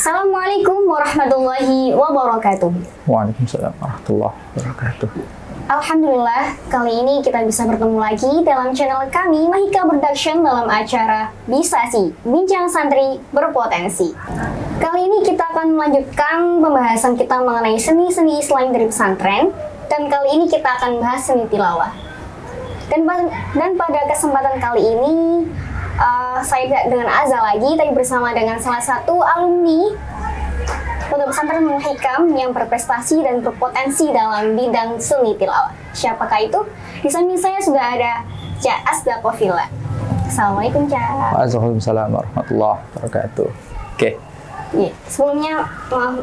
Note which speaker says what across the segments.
Speaker 1: Assalamualaikum warahmatullahi wabarakatuh.
Speaker 2: Waalaikumsalam warahmatullahi wabarakatuh.
Speaker 1: Alhamdulillah, kali ini kita bisa bertemu lagi dalam channel kami Mahika Production dalam acara Bisasi, Bincang Santri Berpotensi. Kali ini kita akan melanjutkan pembahasan kita mengenai seni-seni Islam dari pesantren, dan kali ini kita akan bahas seni tilawah. Dan pada kesempatan kali ini saya tidak dengan Azza lagi, tapi bersama dengan salah satu alumni Pondok Pesantren Hikam yang berprestasi dan berpotensi dalam bidang seni tilawah. Siapakah itu? Di samping saya sudah ada Cak Asdaqofila. Assalamualaikum, Cak.
Speaker 2: Waalaikumsalam warahmatullahi wabarakatuh. Oke.
Speaker 1: Ya, sebelumnya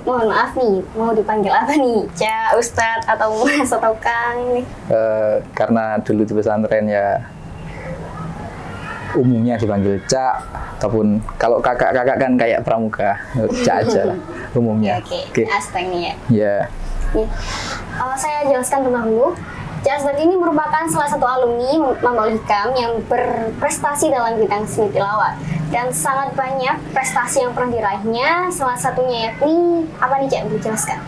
Speaker 1: mohon maaf nih, mau dipanggil apa nih? Cak, Ustadz, atau Mas, atau Kang nih?
Speaker 2: Karena dulu di pesantren ya umumnya dipanggil Cak, ataupun kalau kakak-kakak kan kayak pramuka, Cak aja lah umumnya.
Speaker 1: Oke. Astag nih ya.
Speaker 2: Ya.
Speaker 1: Saya jelaskan dulu. Cak Asdaq ini merupakan salah satu alumni Pondok Hikam yang berprestasi dalam bidang seni tilawah dan sangat banyak prestasi yang pernah diraihnya. Salah satunya yakni apa nih, Cak? Dijelaskan.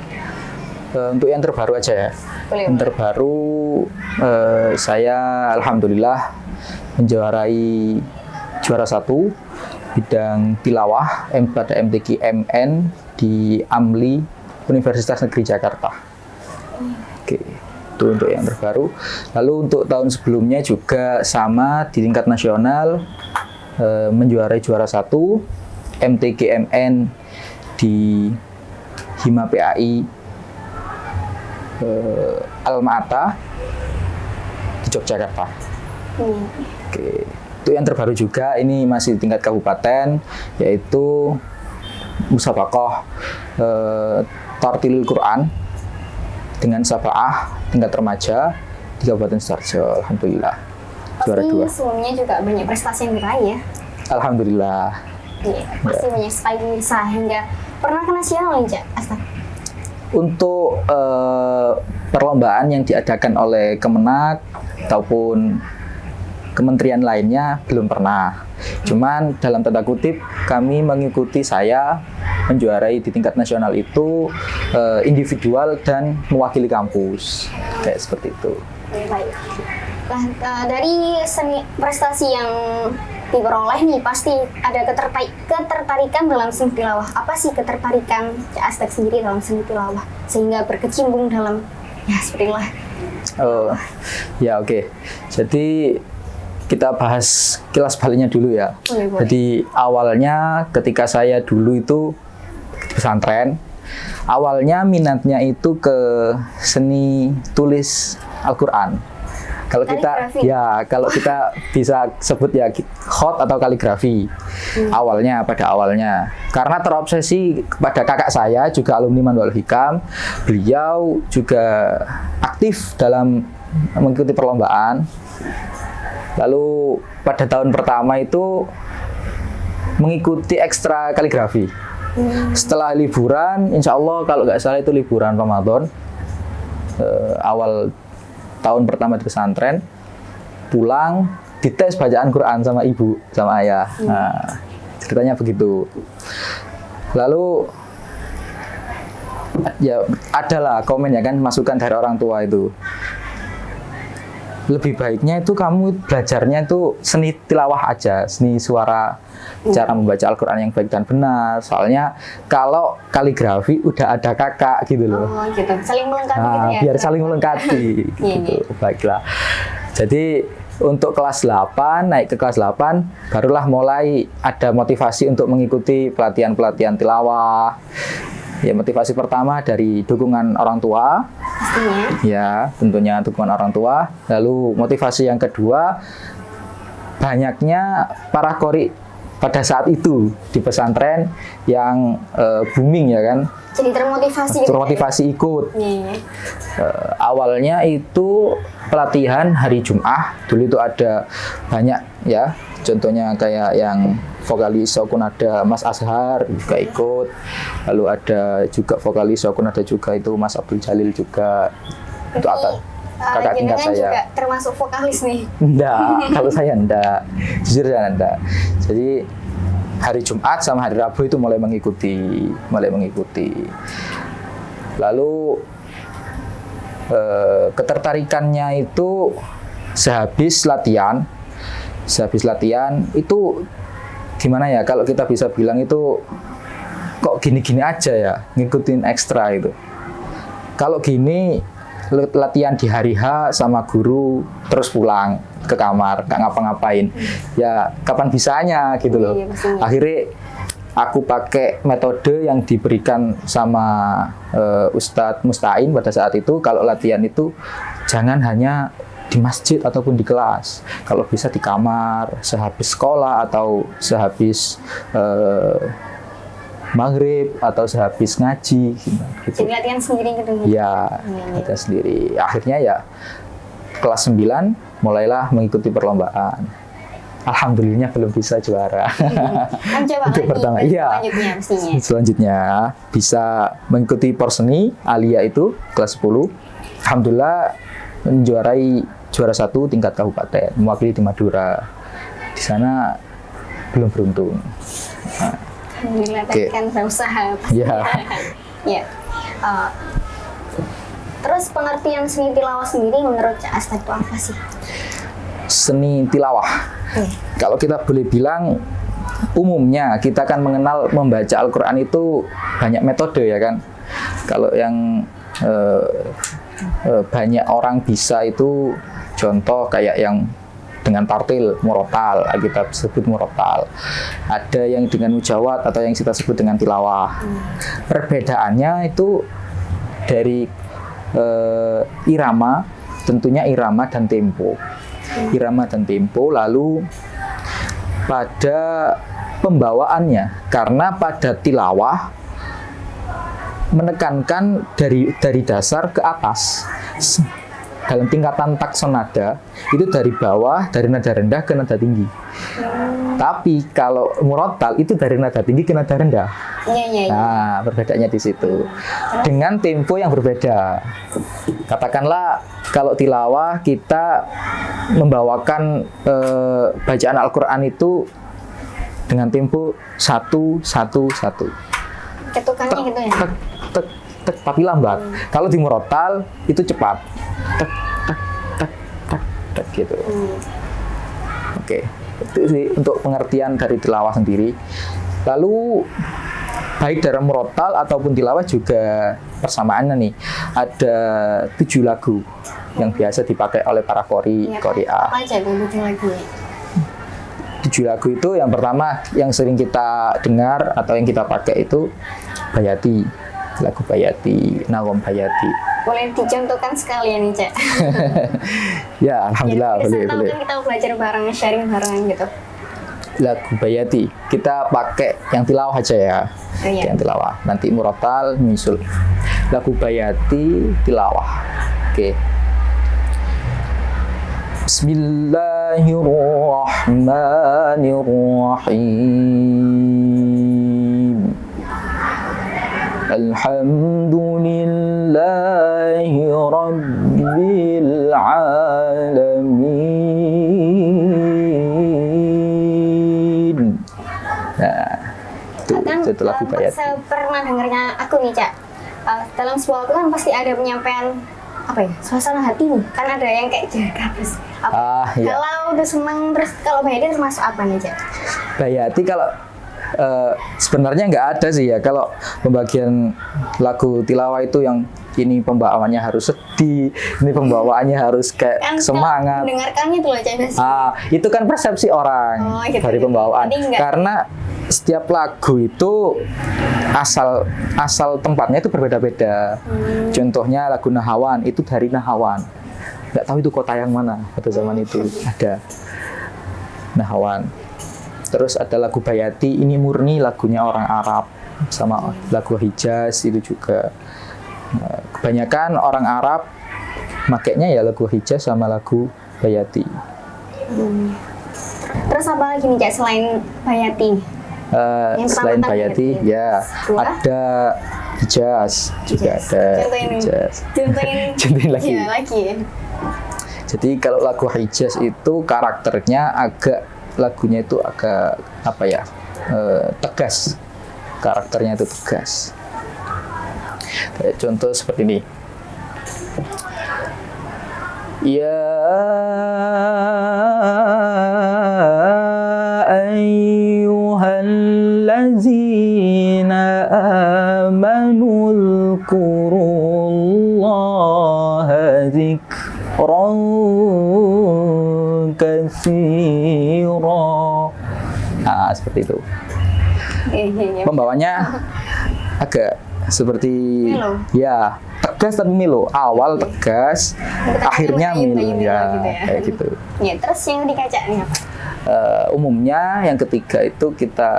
Speaker 2: Untuk yang terbaru aja ya.
Speaker 1: Boleh.
Speaker 2: Yang terbaru saya alhamdulillah menjuarai juara 1 bidang tilawah pada MTQ MN di AMLI Universitas Negeri Jakarta. Oke, itu untuk yang terbaru. Lalu untuk tahun sebelumnya juga sama di tingkat nasional menjuarai juara 1 MTQ MN di Hima PAI Alma-Ata di Yogyakarta. Oke, itu yang terbaru juga. Ini masih di tingkat kabupaten, yaitu musabaqah Tartilil Quran dengan Saba'ah tingkat remaja di Kabupaten Sidoarjo. Alhamdulillah juara 2.
Speaker 1: Sebelumnya juga banyak prestasi yang diraih ya.
Speaker 2: Alhamdulillah.
Speaker 1: Iya, pasti banyak sekali bisa hingga pernah ke nasional nih, Cak Asdaq.
Speaker 2: Untuk perlombaan yang diadakan oleh Kemenak ataupun kementerian lainnya belum pernah. Cuman dalam tanda kutip kami mengikuti, saya menjuarai di tingkat nasional itu individual dan mewakili kampus. Kayak seperti itu.
Speaker 1: Baik. Nah, dari seni prestasi yang diperoleh nih pasti ada ketertarikan dalam seni tilawah. Apa sih ketertarikan Cak Asdaq sendiri dalam seni tilawah sehingga berkecimpung dalam ya seperti itulah.
Speaker 2: Oh, ya oke. Jadi kita bahas kilas baliknya dulu ya.
Speaker 1: Boleh.
Speaker 2: Jadi awalnya ketika saya dulu itu di pesantren, awalnya minatnya itu ke seni tulis Al-Quran. Kalau kalau kita bisa sebut ya khot atau kaligrafi. Pada awalnya karena terobsesi kepada kakak saya juga alumni Pondok Hikam, beliau juga aktif dalam mengikuti perlombaan. Lalu pada tahun pertama itu mengikuti ekstra kaligrafi. Setelah liburan, insya Allah kalau nggak salah itu liburan Ramadan, awal tahun pertama di pesantren, pulang dites bacaan Quran sama ibu, sama ayah. Nah, ceritanya begitu. Lalu ya adalah komen ya kan, masukan dari orang tua itu. Lebih baiknya itu kamu belajarnya itu seni tilawah aja, seni suara, cara membaca Al-Quran yang baik dan benar. Soalnya kalau kaligrafi udah ada kakak gitu loh.
Speaker 1: Oh gitu, saling melengkapi gitu ya?
Speaker 2: Biar saling melengkapi gitu. Baiklah. Jadi untuk kelas 8, naik ke kelas 8, barulah mulai ada motivasi untuk mengikuti pelatihan-pelatihan tilawah. Ya, motivasi pertama dari dukungan orang tua.
Speaker 1: Pastinya.
Speaker 2: Ya, tentunya dukungan orang tua. Lalu motivasi yang kedua, banyaknya para qori pada saat itu di pesantren yang booming ya kan.
Speaker 1: Jadi termotivasi
Speaker 2: ikut. Awalnya itu pelatihan hari Jumat. Dulu itu ada banyak ya. Contohnya kayak yang vokalis Sokunada Mas Azhar juga ikut. Lalu ada juga vokalis Sokunada juga itu Mas Abdul Jalil juga. Itu atas kakak tingkat saya.
Speaker 1: Juga termasuk vokalis nih?
Speaker 2: Enggak, kalau saya enggak. Jujur saya enggak. Jadi hari Jumat sama hari Rabu itu mulai mengikuti. Lalu ketertarikannya itu sehabis latihan itu gimana ya, kalau kita bisa bilang itu kok gini-gini aja ya, ngikutin ekstra itu. Kalau gini latihan di hari H sama guru terus pulang ke kamar nggak ngapa-ngapain, ya kapan bisanya gitu loh. Akhirnya aku pakai metode yang diberikan sama Ustadz Mustain pada saat itu. Kalau latihan itu jangan hanya di masjid ataupun di kelas, kalau bisa di kamar sehabis sekolah atau sehabis maghrib atau sehabis ngaji gitu.
Speaker 1: Jadi latihan sendiri gitu.
Speaker 2: Ya, latihan sendiri. Akhirnya ya kelas 9 mulailah mengikuti perlombaan. Alhamdulillah belum bisa juara.
Speaker 1: Kan coba
Speaker 2: Itu
Speaker 1: lagi
Speaker 2: pertama. Iya. Selanjutnya bisa mengikuti Porseni Alia itu kelas 10. Alhamdulillah menjuarai juara 1 tingkat kabupaten, mewakili di Madura. Di sana belum beruntung. Nah,
Speaker 1: alhamdulillah, tapi kan berusaha.
Speaker 2: Iya.
Speaker 1: Ya. Terus pengertian seni tilawah sendiri menurut Cak Asta itu apa sih?
Speaker 2: Seni tilawah. Kalau kita boleh bilang, umumnya kita kan mengenal membaca Al-Quran itu banyak metode ya kan. Kalau yang banyak orang bisa itu contoh kayak yang dengan tartil, murotal, kita sebut murotal. Ada yang dengan mujawad atau yang kita sebut dengan tilawah. Perbedaannya itu dari irama, tentunya irama dan tempo. Irama dan tempo, lalu pada pembawaannya, karena pada tilawah menekankan dari dasar ke atas. Dalam tingkatan taksonada itu dari bawah, dari nada rendah ke nada tinggi. Tapi kalau murotal itu dari nada tinggi ke nada rendah. Nah, perbedaannya di situ. Dengan tempo yang berbeda. Katakanlah kalau tilawah kita membawakan bacaan Al-Quran itu dengan tempo 1-1-1.
Speaker 1: Ketukannya gitu ya?
Speaker 2: Tek, tapi lambat. Kalau di murotal itu cepat. Tek gitu. Oke. Itu sih untuk pengertian dari tilawah sendiri. Lalu baik dari murotal ataupun tilawah juga persamaannya nih. Ada 7 lagu yang biasa dipakai oleh para qori A.
Speaker 1: Apa aja 7 lagu?
Speaker 2: 7 lagu itu yang pertama yang sering kita dengar atau yang kita pakai itu Bayati, lagu Bayati, Nawam Bayati.
Speaker 1: Boleh dicontohkan sekalian nih, Cak?
Speaker 2: Ya, alhamdulillah,
Speaker 1: ya,
Speaker 2: boleh.
Speaker 1: Kan kita belajar bareng, sharing barengan gitu.
Speaker 2: Lagu Bayati, kita pakai yang tilawah aja ya. Yang tilawah. Nanti murotal nyusul. Lagu Bayati tilawah. Oke. Bismillahirrahmanirrahim. Alhamdulillahi Rabbil Alamin. Nah, itu lagu Bayati.
Speaker 1: Saya pernah dengarnya aku nih, Cak. Dalam sebuah lagu kan pasti ada penyampaian apa ya, suasana hati nih. Kan ada yang kayak jaga terus.
Speaker 2: Iya.
Speaker 1: Kalau udah seneng, terus kalau Bayati termasuk apa nih, Cak?
Speaker 2: Bayati kalau sebenarnya nggak ada sih ya. Kalau pembagian lagu tilawah itu yang ini pembawaannya harus sedih, ini pembawaannya harus kayak
Speaker 1: kan
Speaker 2: semangat.
Speaker 1: Mendengarkannya tuh aja.
Speaker 2: Itu kan persepsi orang dari pembawaan. Karena setiap lagu itu asal tempatnya itu berbeda-beda. Contohnya lagu Nahawan itu dari Nahawan. Nggak tahu itu kota yang mana pada zaman itu ada Nahawan. Terus ada lagu Bayati, ini murni lagunya orang Arab, sama lagu Hijaz itu juga. Kebanyakan orang Arab makainya ya lagu Hijaz sama lagu Bayati.
Speaker 1: Terus apa lagi nih, Cak, selain Bayati?
Speaker 2: Selain Bayati, ya ada Hijaz juga ada. Contohin lagi.
Speaker 1: Ya, lagi.
Speaker 2: Jadi kalau lagu Hijaz itu karakternya lagunya itu agak apa ya, tegas, karakternya itu tegas. Kayak contoh seperti ini. Ya ayyuhallazina amanu dzkurullaha dzikran katsira. Nah, seperti itu. Pembawanya agak seperti
Speaker 1: melo.
Speaker 2: Ya, tegas tapi melo. Awal tegas, akhirnya melo ya,
Speaker 1: gitu
Speaker 2: kayak gitu.
Speaker 1: Ya, terus yang ketiga nih apa?
Speaker 2: Umumnya yang ketiga itu kita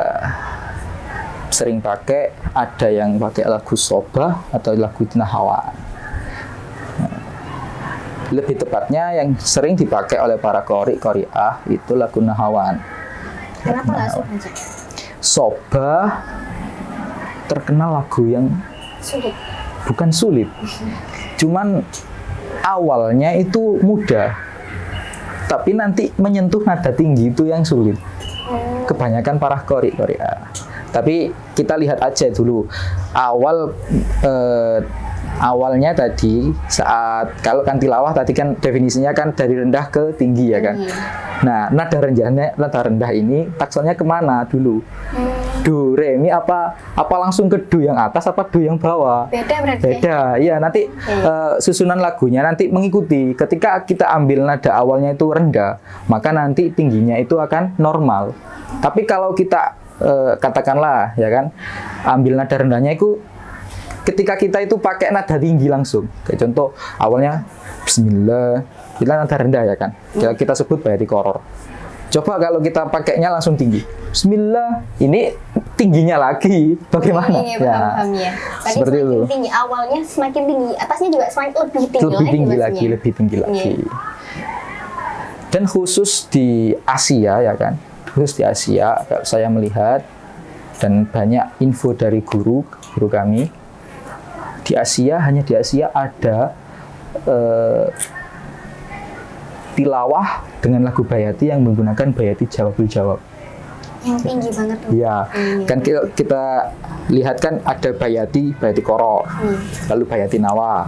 Speaker 2: sering pakai, ada yang pakai lagu sobah atau lagu nahawan. Lebih tepatnya yang sering dipakai oleh para qori'ah itu lagu nahawan.
Speaker 1: Kenapa nggak sobah aja?
Speaker 2: Sobah terkenal lagu yang
Speaker 1: Sulit.
Speaker 2: bukan sulit, cuman awalnya itu mudah, tapi nanti menyentuh nada tinggi itu yang sulit. Kebanyakan para qori'ah. Tapi kita lihat aja dulu awalnya tadi saat kalau kan tilawah tadi kan definisinya kan dari rendah ke tinggi ya kan. Nah, nada rendah ini taksalnya kemana dulu? Do, re, mi apa langsung ke do yang atas apa do yang bawah?
Speaker 1: Beda berarti.
Speaker 2: Beda. Iya, nanti susunan lagunya nanti mengikuti. Ketika kita ambil nada awalnya itu rendah, maka nanti tingginya itu akan normal. Tapi kalau kita katakanlah ya kan, ambil nada rendahnya itu ketika kita itu pakai nada tinggi langsung. Kayak contoh awalnya bismillah, kita nada rendah ya kan. Kita sebut bayati koror. Coba kalau kita pakainya langsung tinggi. Bismillah, ini tingginya lagi. Bagaimana?
Speaker 1: Iya, paham ya. Tadi
Speaker 2: seperti itu.
Speaker 1: Tinggi awalnya semakin tinggi, atasnya juga semakin lebih tinggi lagi.
Speaker 2: Lebih tinggi lagi. Dan khusus di Asia ya kan. Khusus di Asia, saya melihat dan banyak info dari guru kami. Hanya di Asia ada tilawah dengan lagu bayati yang menggunakan bayati jawabul jawab.
Speaker 1: Yang tinggi banget.
Speaker 2: Iya, kan kita lihat kan ada bayati koror, lalu bayati nawa,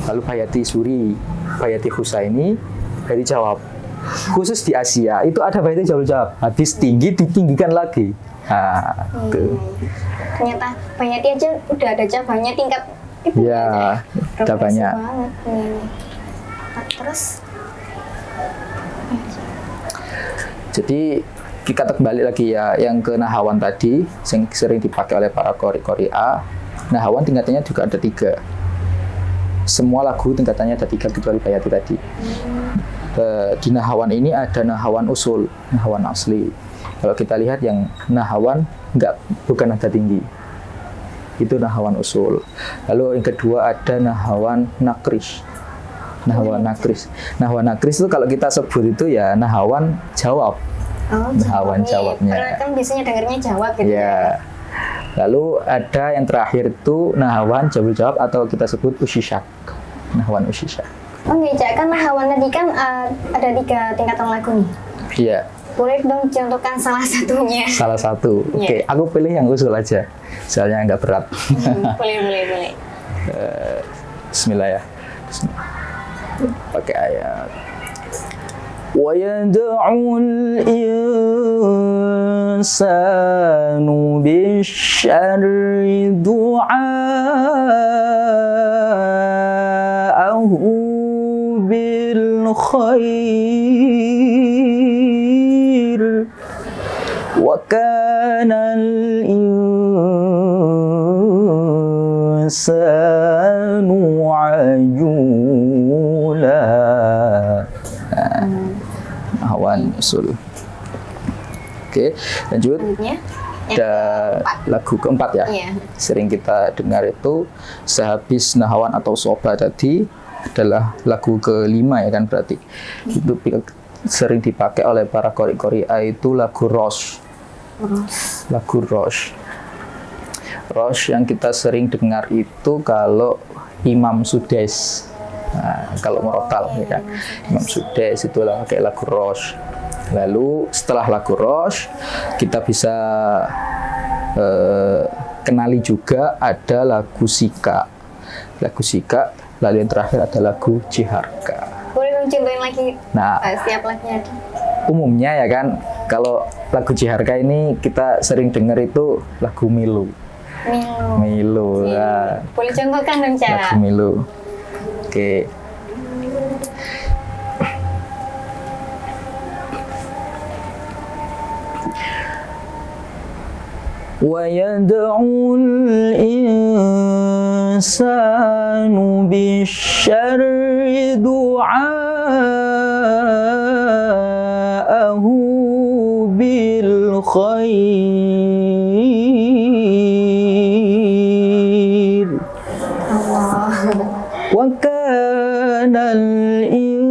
Speaker 2: lalu bayati suri, bayati husaini, bayati jawab. Khusus di Asia itu ada bayati jawabul jawab. Habis tinggi ditinggikan lagi. Nah, tuh.
Speaker 1: Ternyata bayati aja udah ada cabangnya tingkat itu.
Speaker 2: Iya, ada banyak.
Speaker 1: Nah, terus
Speaker 2: jadi kita kembali lagi ya yang ke nahawan tadi yang sering dipakai oleh para qori'ah. Nahawan tingkatannya juga ada 3. Semua lagu tingkatannya ada 3 kecuali bayati tadi. Di nahawan ini ada nahawan usul, nahawan asli. Kalau kita lihat yang nahawan bukan nada tinggi. Itu nahawan usul. Lalu yang kedua ada nahawan nakris. Nahawan nakris. Nahawan nakris itu kalau kita sebut itu ya nahawan jawab. Nahawan jawabnya.
Speaker 1: Karena kan biasanya dengarnya jawab gitu.
Speaker 2: Ya. Lalu ada yang terakhir itu nahawan jawabul jawab atau kita sebut usisyak. Nahawan usisyak.
Speaker 1: Oke, kan nahawan tadi kan ada 3 tingkatan lagu nih.
Speaker 2: Iya.
Speaker 1: Boleh dong contohkan salah satunya.
Speaker 2: Salah satu. Oke, aku pilih yang usul aja. Soalnya nggak berat.
Speaker 1: Boleh.
Speaker 2: Bismillah ya. Bismillah. Pakai ayat. Wa yad'ul insanu bisyarri du'aahu bil khair wa kana al-insanu ajula. Nahawan usul. Oke, lanjut. Ada lagu keempat ya. Sering kita dengar itu sehabis nahawan atau soba tadi adalah lagu kelima ya kan berarti. Itu sering dipakai oleh para qori'ah itu lagu rosh. Lagu rosh. Rosh yang kita sering dengar itu kalau Imam Sudes. Nah, kalau merotal ya kan, Imam Sudes itulah pakai lagu rosh. Lalu setelah lagu Rosh, kita bisa kenali juga ada lagu Sika. Lagu Sika, lalu yang terakhir ada lagu Ciharka.
Speaker 1: Boleh dong contohin lagi
Speaker 2: Nah,
Speaker 1: setiap lagunya?
Speaker 2: umumnya ya kan, kalau lagu Ciharka ini kita sering dengar itu lagu Milu. Milu. Nah,
Speaker 1: Boleh contohkan dong, Cak?
Speaker 2: lagu Milu. Oke. ويدعو الإنسان بالشر دعاءه بالخير وكان الإنسان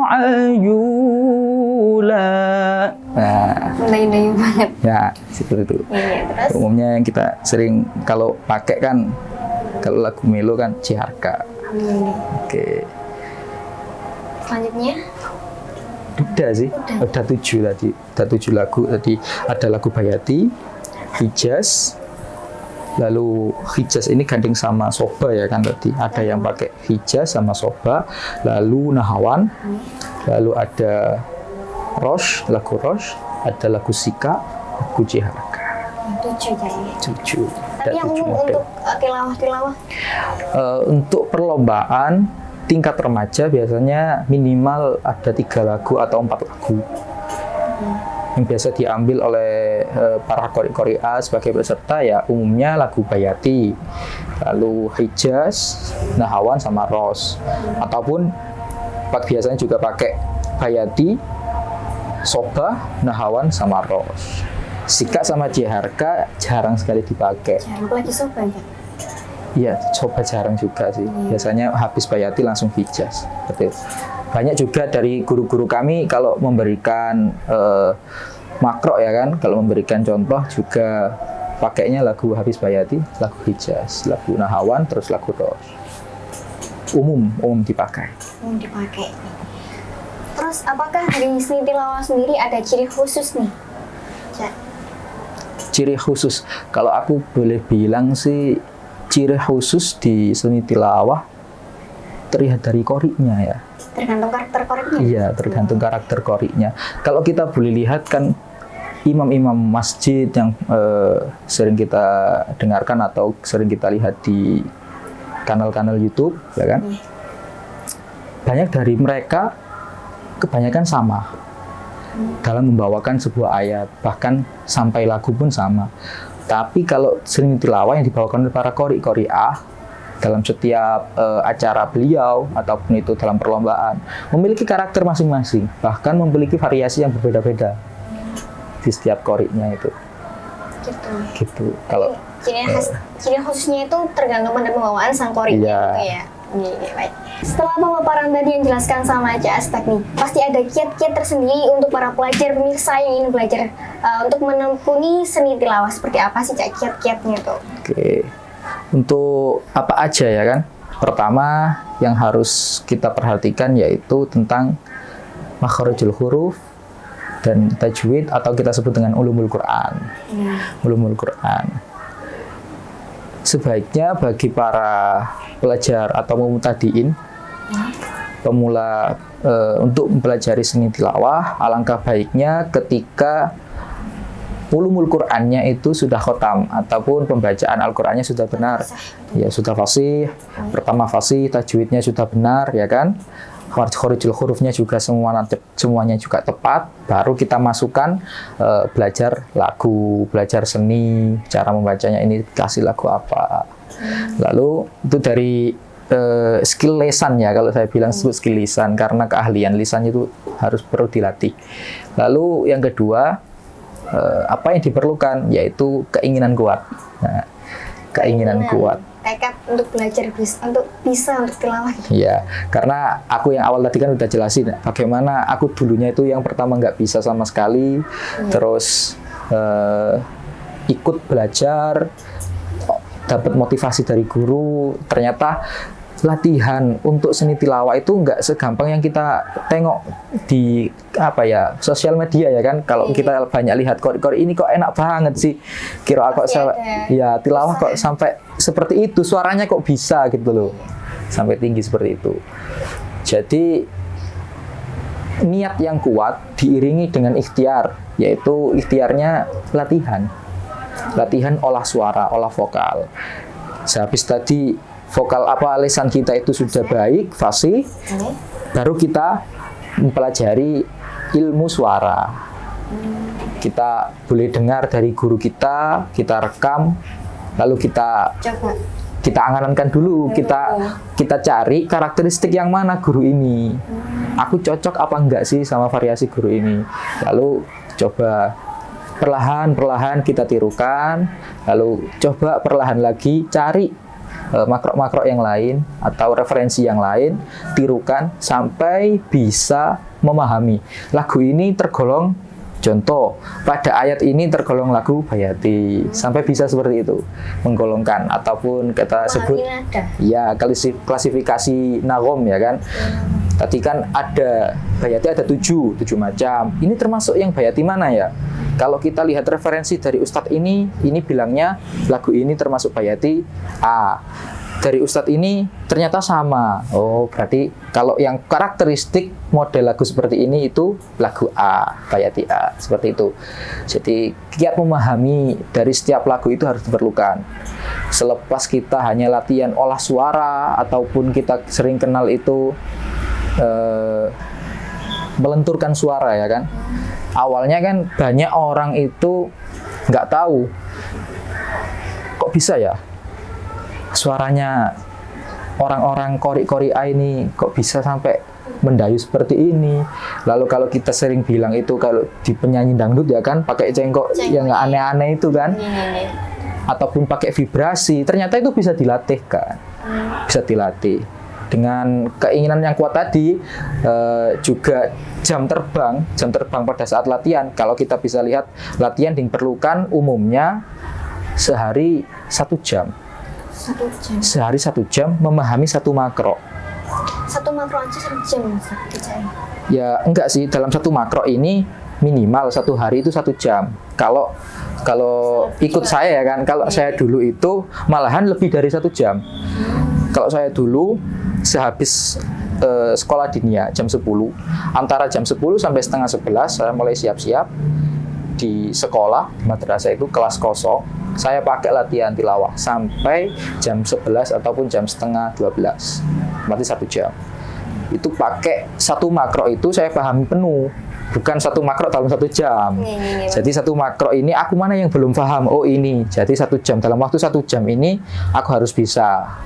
Speaker 2: عجولا.
Speaker 1: Mendayu-dayu banget.
Speaker 2: Ya, seperti itu.
Speaker 1: Iya, terus?
Speaker 2: Umumnya yang kita sering kalau pakai kan, kalau lagu Melo kan Ciharka. Oke.
Speaker 1: Selanjutnya?
Speaker 2: Udah sih, udah 7 tadi. Udah 7 lagu tadi. Ada lagu Bayati, Hijaz. Lalu Hijaz ini gandeng sama Soba ya kan tadi. Ada yang pakai Hijaz sama Soba. Lalu Nahawan. Lalu ada Rosh, lagu Rosh. Ada lagu Sika, lagu Ciharka.
Speaker 1: 7 jadi.
Speaker 2: 7.
Speaker 1: Tapi yang umum untuk tilawah-tilawah?
Speaker 2: Untuk perlombaan tingkat remaja biasanya minimal ada 3 lagu atau 4 lagu yang biasa diambil oleh para qori A sebagai peserta, ya umumnya lagu Bayati, lalu Hijaz, Nahawan sama Ros, ataupun biasanya juga pakai Bayati, Soba, Nahawan sama Ros. Sika sama Ciharka jarang sekali dipakai.
Speaker 1: Jarang lagi Soba ya?
Speaker 2: Iya, Soba jarang juga sih. Biasanya habis Bayati langsung Hijaz. Betul. Banyak juga dari guru-guru kami kalau memberikan makro ya kan, kalau memberikan contoh juga pakainya lagu habis Bayati, lagu Hijaz, lagu Nahawan, terus lagu Ros. Umum dipakai.
Speaker 1: Umum dipakai. Terus apakah di seni tilawah sendiri ada ciri khusus nih? Cak?
Speaker 2: Ciri khusus, kalau aku boleh bilang sih, ciri khusus di seni tilawah terlihat dari koriknya ya.
Speaker 1: Tergantung karakter koriknya?
Speaker 2: Iya, tergantung karakter koriknya. Kalau kita boleh lihat kan, imam-imam masjid yang sering kita dengarkan atau sering kita lihat di kanal-kanal YouTube, ya kan? Banyak dari mereka kebanyakan sama dalam membawakan sebuah ayat, bahkan sampai lagu pun sama. Tapi kalau seni tilawah yang dibawakan oleh para qori A dalam setiap acara beliau ataupun itu dalam perlombaan memiliki karakter masing-masing, bahkan memiliki variasi yang berbeda-beda di setiap qori'nya itu. Gitu. Kalau
Speaker 1: ciri khususnya itu tergantung pada pembawaan sang qori'nya gitu ya. Iya, baik. Setelah pemaparan tadi yang dijelaskan sama Cak Astek nih, pasti ada kiat-kiat tersendiri untuk para pelajar pemirsa yang ingin belajar untuk menekuni seni tilawah. Seperti apa sih Cak kiat-kiatnya tuh?
Speaker 2: Oke, untuk apa aja ya kan? Pertama yang harus kita perhatikan yaitu tentang makharijul huruf dan tajwid atau kita sebut dengan ulumul Quran. Ulumul Quran. Sebaiknya bagi para pelajar atau mubtadiin, pemula untuk mempelajari seni tilawah, alangkah baiknya ketika ulumul Qur'annya itu sudah khotam ataupun pembacaan Al-Qur'annya sudah benar, ya sudah fasih, pertama fasih, tajwidnya sudah benar, ya kan? Khorijul hurufnya juga semuanya juga tepat, baru kita masukkan belajar lagu, belajar seni, cara membacanya ini kasih lagu apa. Lalu itu dari skill lisan ya, kalau saya bilang sebut skill lisan, karena keahlian lisan itu harus perlu dilatih. Lalu yang kedua, apa yang diperlukan yaitu keinginan kuat. Nah, keinginan kuat.
Speaker 1: Tekad untuk belajar untuk tilawah gitu.
Speaker 2: Iya, karena aku yang awal tadi kan udah jelasin bagaimana aku dulunya itu yang pertama nggak bisa sama sekali, terus ikut belajar, dapat motivasi dari guru, ternyata latihan untuk seni tilawah itu nggak segampang yang kita tengok di sosial media ya kan. Kalau kita banyak lihat kori ini kok enak banget sih, kira kok ya tilawah kok sampai seperti itu, suaranya kok bisa gitu loh, sampai tinggi seperti itu. Jadi niat yang kuat diiringi dengan ikhtiar, yaitu ikhtiarnya latihan olah suara, olah vokal. Sehabis tadi vokal lisan kita itu sudah baik, fasih, baru kita mempelajari ilmu suara. Kita boleh dengar dari guru kita rekam, lalu kita angan-angan dulu, kita cari karakteristik yang mana guru ini. Aku cocok apa enggak sih sama variasi guru ini. Lalu coba perlahan-perlahan kita tirukan, lalu coba perlahan lagi cari makro-makro yang lain atau referensi yang lain, tirukan sampai bisa memahami lagu ini tergolong, contoh pada ayat ini tergolong lagu Bayati, sampai bisa seperti itu menggolongkan, ataupun kita sebut ya klasifikasi nagom ya kan. Tadi kan ada Bayati ada 7 macam. Ini termasuk yang Bayati mana ya? Kalau kita lihat referensi dari Ustadz ini bilangnya lagu ini termasuk Bayati A. Dari Ustadz ini ternyata sama. Oh, berarti kalau yang karakteristik model lagu seperti ini itu lagu A, Bayati A, seperti itu. Jadi kiat memahami dari setiap lagu itu harus diperlukan. Selepas kita hanya latihan olah suara ataupun kita sering kenal itu melenturkan suara ya kan. Awalnya kan banyak orang itu nggak tahu kok bisa ya suaranya orang-orang kori A ini kok bisa sampai mendayu seperti ini. Lalu kalau kita sering bilang itu kalau di penyanyi dangdut ya kan pakai cengkok yang aneh-aneh itu kan, ataupun pakai vibrasi, ternyata itu bisa dilatih kan, bisa dilatih. Dengan keinginan yang kuat tadi, juga jam terbang pada saat latihan. Kalau kita bisa lihat, latihan diperlukan umumnya sehari 1 jam. Sehari 1 jam memahami 1 makro.
Speaker 1: 1 makro aja 1 jam?
Speaker 2: Ya enggak sih, dalam 1 makro ini minimal 1 hari itu 1 jam. Kalau ikut saya ya kan, kalau saya dulu itu malahan lebih dari 1 jam. Kalau saya dulu sehabis sekolah dinia jam 10, antara jam 10 sampai setengah 11 saya mulai siap-siap di sekolah, madrasah itu kelas kosong, saya pakai latihan tilawah sampai jam 11 ataupun jam setengah 12, berarti 1 jam. Itu pakai 1 makro itu saya pahami penuh, bukan 1 makro dalam 1 jam. Jadi 1 makro ini aku mana yang belum paham, oh ini, jadi 1 jam, dalam waktu 1 jam ini aku harus bisa.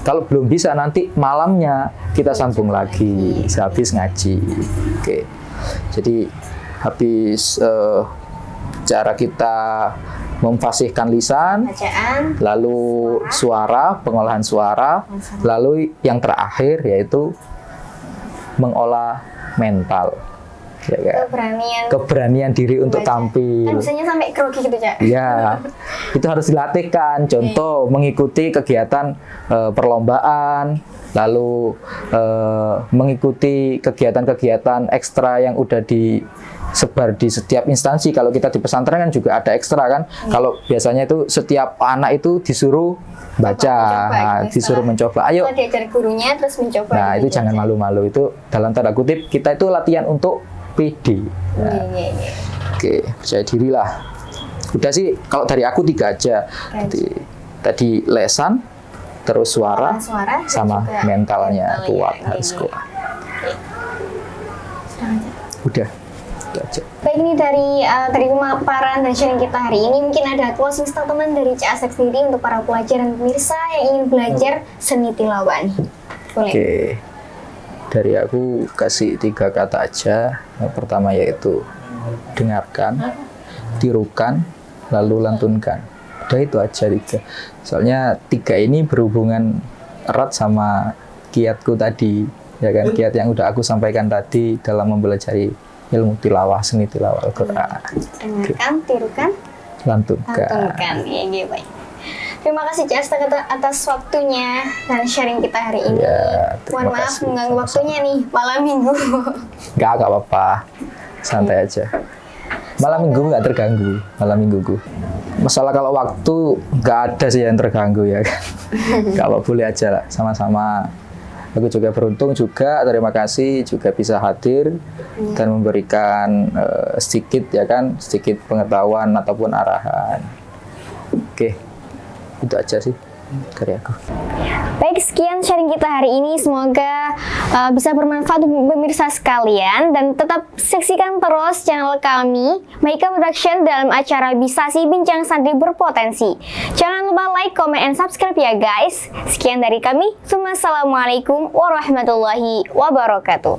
Speaker 2: Kalau belum bisa nanti malamnya kita sambung lagi sehabis ngaji. Oke. Jadi habis cara kita memfasihkan lisan, bacaan, lalu suara, pengolahan suara, lalu yang terakhir yaitu mengolah mental. Ya, keberanian diri untuk tampil.
Speaker 1: Kan biasanya sampai grogi gitu, Cak.
Speaker 2: Iya, itu harus dilatihkan. Contoh, mengikuti kegiatan perlombaan, lalu mengikuti kegiatan-kegiatan ekstra yang udah disebar di setiap instansi. Kalau kita di pesantren kan juga ada ekstra kan. Kalau biasanya itu setiap anak itu disuruh baca, disuruh mencoba. Ayo.
Speaker 1: Diajar gurunya terus mencoba.
Speaker 2: Nah, itu jangan malu-malu. Itu dalam tanda kutip kita itu latihan untuk PD. Nah, oke, percaya diri lah. Udah sih, kalau dari aku 3 aja. Tadi lesan, terus suara sama mentalnya kuat, harus kuat.
Speaker 1: Oke.
Speaker 2: Udah, itu aja.
Speaker 1: Baik, ini dari pemaparan dan sharing kita hari ini, mungkin ada closing statement dari Cak Asep sendiri untuk para pelajar dan pemirsa yang ingin belajar seni tilawah. Boleh.
Speaker 2: Oke. Dari aku kasih 3 kata aja. Yang pertama yaitu dengarkan, tirukan, lalu lantunkan. Udah itu aja 3. Soalnya 3 ini berhubungan erat sama kiatku tadi, ya kan? Kiat yang udah aku sampaikan tadi dalam mempelajari ilmu tilawah, seni tilawah Al-Quran.
Speaker 1: Dengarkan, tirukan,
Speaker 2: lantunkan.
Speaker 1: Ya, baik. Terima kasih Cak Asta atas waktunya dan sharing kita hari ini.
Speaker 2: Ya, terima
Speaker 1: Mohon maaf
Speaker 2: kasih.
Speaker 1: mengganggu
Speaker 2: Sama-sama.
Speaker 1: waktunya nih malam minggu.
Speaker 2: Nggak apa-apa. Santai aja. Malam minggu nggak terganggu. Malam mingguku. Masalah kalau waktu nggak ada sih yang terganggu ya kan. Kalau boleh aja lah, sama-sama. Aku juga beruntung juga, terima kasih juga bisa hadir dan memberikan sedikit ya kan, sedikit pengetahuan ataupun arahan. Oke, itu aja sih dari aku.
Speaker 1: Baik, sekian sharing kita hari ini. Semoga bisa bermanfaat untuk pemirsa sekalian dan tetap saksikan terus channel kami Mahika Production dalam acara Bisasi Bincang Santri Berpotensi. Jangan lupa like, comment, and subscribe ya guys. Sekian dari kami. Assalamualaikum warahmatullahi wabarakatuh.